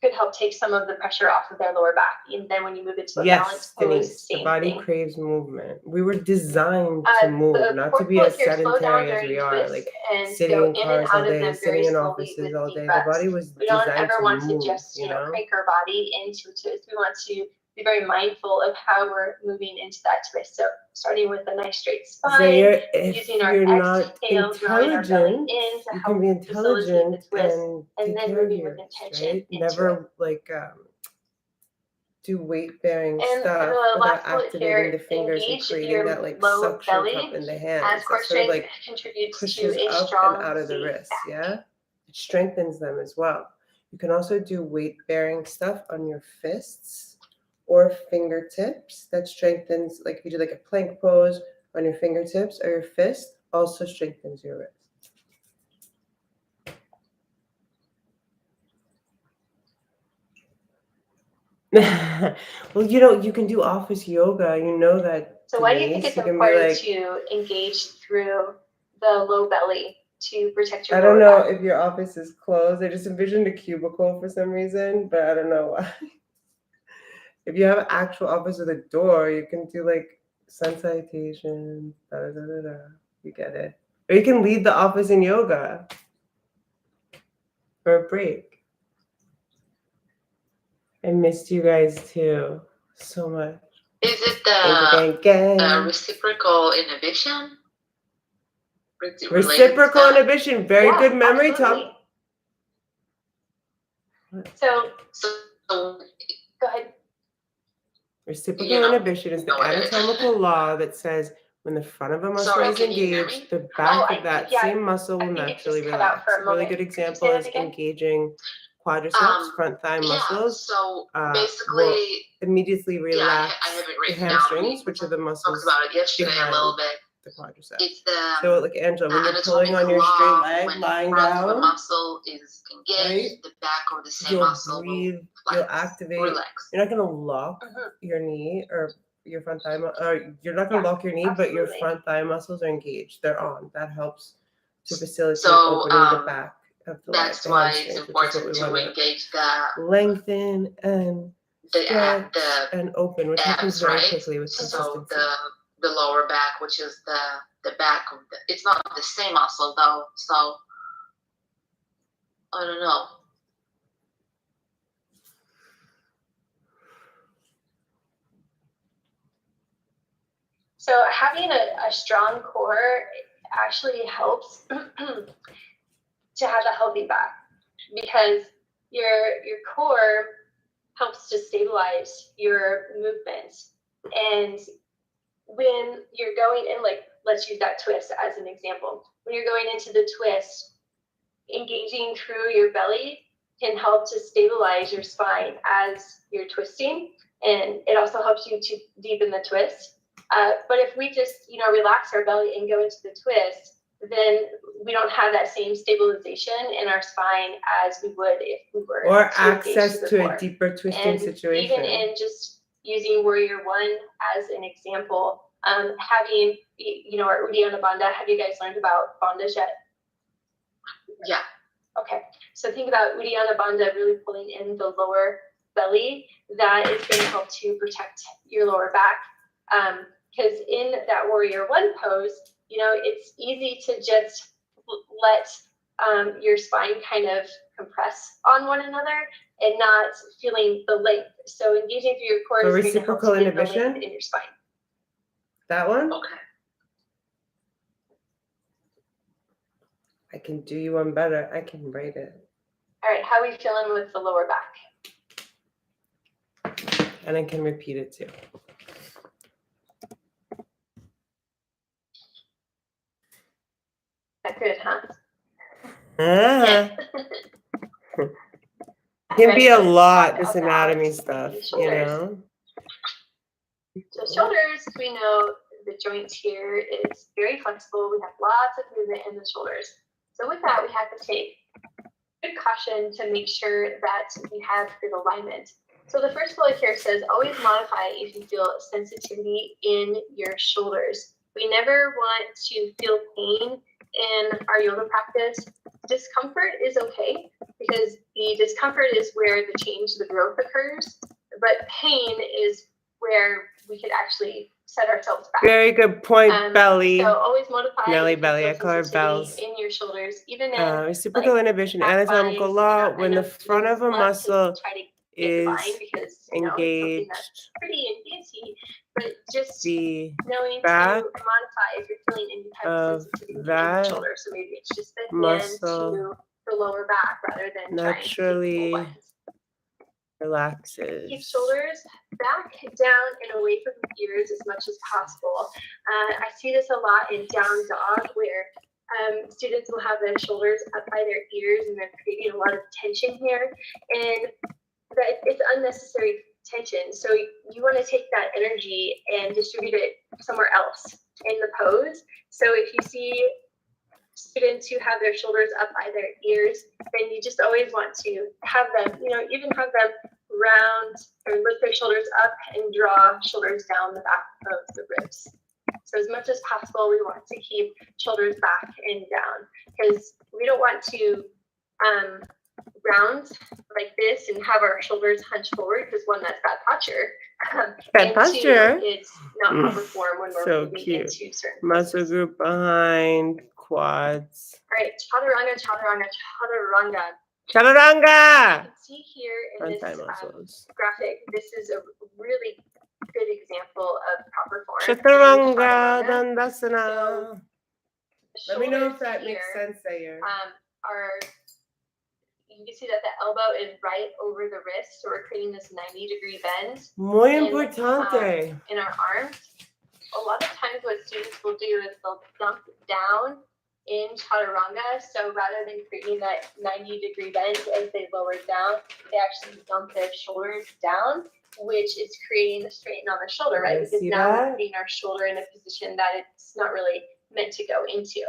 could help take some of the pressure off of their lower back. And then when you move into a balanced pose, Denise, same the body thing. craves movement. We were designed to move, not to be as sedentary as we are, like sitting in cars all day, sitting in offices all day. The body was We don't designed ever to want move, to just, you know? crank our body into a twist. We want to be very mindful of how we're moving into that twist. So starting with a nice straight spine, using our exhale, drawing our belly in to you help can be facilitate the intelligent twist, and and take then care of moving your with wrist, intention right? into Never do weight-bearing And stuff the without last bullet activating here, the fingers and engage creating your that like low suction belly cup in the hands. as core That sort of strength like contributes pushes to a up strong and out of the safe wrist, back. yeah? It strengthens them as well. You can also do weight-bearing stuff on your fists or fingertips. That strengthens, like if you do like a plank pose on your fingertips or your fist, also strengthens your wrist. Well, you can do office yoga. You know that. So why do you think it's important to engage through the low belly to protect your I don't lower know back? if your office is closed. I just envisioned a cubicle for some reason, but I don't know why. If you have an actual office with a door, you can do like sun salutation, You get it. Or you can leave the office in yoga for a break. I missed you guys too so much. Is it the reciprocal inhibition? Reciprocal inhibition. Very good memory, Tom. So go ahead. Reciprocal inhibition is the anatomical law that says when the front of a muscle is engaged, the back of that same muscle will naturally relax. A really good example is engaging quadriceps, front thigh muscles. So basically, will immediately relax I have it the written down. hamstrings, which are the muscles talked about it yesterday behind a little bit. the quadriceps. It's the So like Angela, when you're pulling on your straight leg, when lying the front of the down, muscle is engaged, right? the back or the same You'll muscle breathe, will you'll flex, activate. relax. You're not gonna lock Mhm. your knee or your front thigh, or you're not gonna lock your knee, but your absolutely. front thigh muscles are engaged. They're on. That helps to facilitate So, opening the back of the leg, That's the why it's hamstrings, which is what important we to want engage to lengthen and stretch and open, which happens abs, very right? quickly with So consistency. the lower back, which is the back of it's not the same muscle though. So I don't know. So having a strong core actually helps to have a healthy back, because your core helps to stabilize your movements. And when you're going in, like, let's use that twist as an example. When you're going into the twist, engaging through your belly can help to stabilize your spine as you're twisting, and it also helps you to deepen the twist. But if we just, relax our belly and go into the twist, then we don't have that same stabilization in our spine as we would if we were Or to access engage to core. a deeper twisting And situation. even in just using Warrior One as an example, having, our Uddiyana Bandha, have you guys learned about bandhas yet? Yeah. Okay, so think about Uddiyana Bandha really pulling in the lower belly. That is going to help to protect your lower back. Because in that Warrior One pose, it's easy to just let your spine kind of compress on one another and not feeling the length. So engaging through your core For is going to help reciprocal to get the inhibition? length in your spine. That one? Okay. I can do you one better. I can write it. All right, how are we feeling with the lower back? And I can repeat it too. That good, huh? Ah, it can be a lot, this anatomy stuff, So shoulders, we know the joint here is very flexible. We have lots of movement in the shoulders. So with that, we have to take good caution to make sure that we have good alignment. So the first bullet here says, always modify if you feel sensitivity in your shoulders. We never want to feel pain in our yoga practice. Discomfort is okay, because the discomfort is where the change, the growth occurs, but pain is where we could actually set ourselves back. Very good point, Belly. So always modify Nelly if you Belly, feel I call her sensitivity Bells. in your shoulders, even in Reciprocal inhibition, back anatomical bodies. law, I when know the front of a students love to muscle try to get is defined because, it's something engaged, that's pretty and fancy, but just the knowing back to modify if you're feeling any type of sensitivity in that the shoulder. So maybe it's just the hand muscle to the lower back rather than naturally trying to keep full relaxes. keep shoulders back, down, and away from the ears as much as possible. I see this a lot in down dog, where students will have their shoulders up by their ears and they're creating a lot of tension here, and that it's unnecessary tension. So you want to take that energy and distribute it somewhere else in the pose. So if you see students who have their shoulders up by their ears, then you just always want to have them, even have them round or lift their shoulders up and draw shoulders down the back of the ribs. So as much as possible, we want to keep shoulders back and down, because we don't want to round like this and have our shoulders hunched forward, because one, that's bad posture. Bad posture. Two, it's not proper form when we're So moving cute. into certain Muscle poses. group behind, quads. All right, chaturanga, chaturanga, chaturanga. Chaturanga! You can see here in Front this thigh muscles. graphic, this is a really good example of proper form. Chaturanga Chaturanga. Dandasana. So Let me know if shoulders that here, makes sense, Sayer. You can see that the elbow is right over the wrist, so we're creating this 90-degree bend Muy importante. in our arms. A lot of times what students will do is they'll dump down in chaturanga. So rather than creating that 90-degree bend as they lower down, they actually dump their shoulders down, which is creating the straighten on the shoulder, right? Because now we're putting our shoulder in a position that it's not really meant to go into.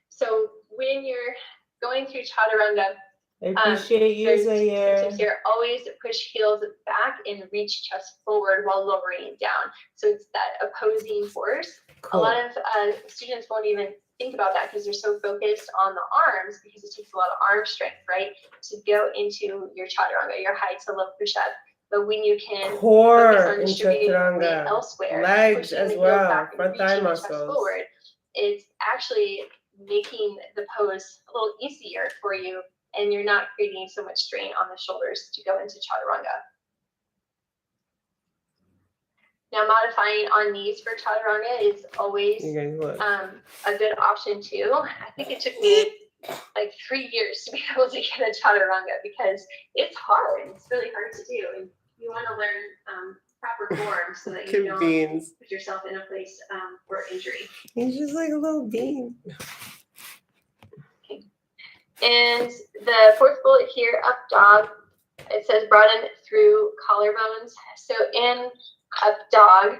So when you're going through chaturanga, I appreciate you, there's Zaire. some tips here. Always push heels back and reach chest forward while lowering it down. So it's that opposing force. Cool. A lot of students won't even think about that because they're so focused on the arms, because it takes a lot of arm strength, right, to go into your chaturanga, your high to low push-up. But when you can Core focus on in distributing chaturanga, weight elsewhere, legs pushing as the heels well, back and front thigh reaching the chest muscles. forward, it's actually making the pose a little easier for you, and you're not creating so much strain on the shoulders to go into chaturanga. Now, modifying on knees for chaturanga is always a good option too. I think it took me like 3 years to be able to get a chaturanga because it's hard. It's really hard to do, and you want to learn proper form so that you don't put yourself in a place for injury. He's just like a little bean. Okay. And the fourth bullet here, up dog, it says broaden through collarbones. So in up dog.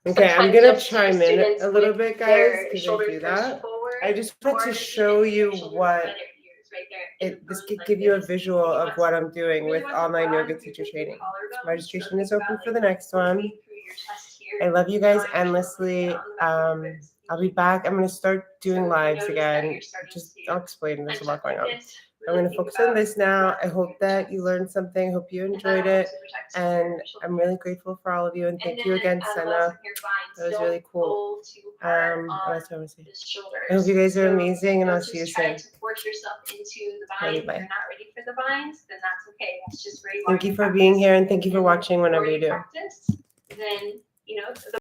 Okay, I'm gonna chime in a little bit, guys, because I do that. I just wanted to show you what this could give you a visual of what I'm doing with online yoga teacher training. Registration is open for the next one. I love you guys endlessly. I'll be back. I'm gonna start doing lives again. I'll explain. There's a lot going on. I'm going to focus on this now. I hope that you learned something. Hope you enjoyed it. And I'm really grateful for all of you. And thank you again, Senna. That was really cool. What else do I want to say? I hope you guys are amazing, and I'll see you soon. Bye. Thank you for being here, and thank you for watching whenever you do. Then, you know,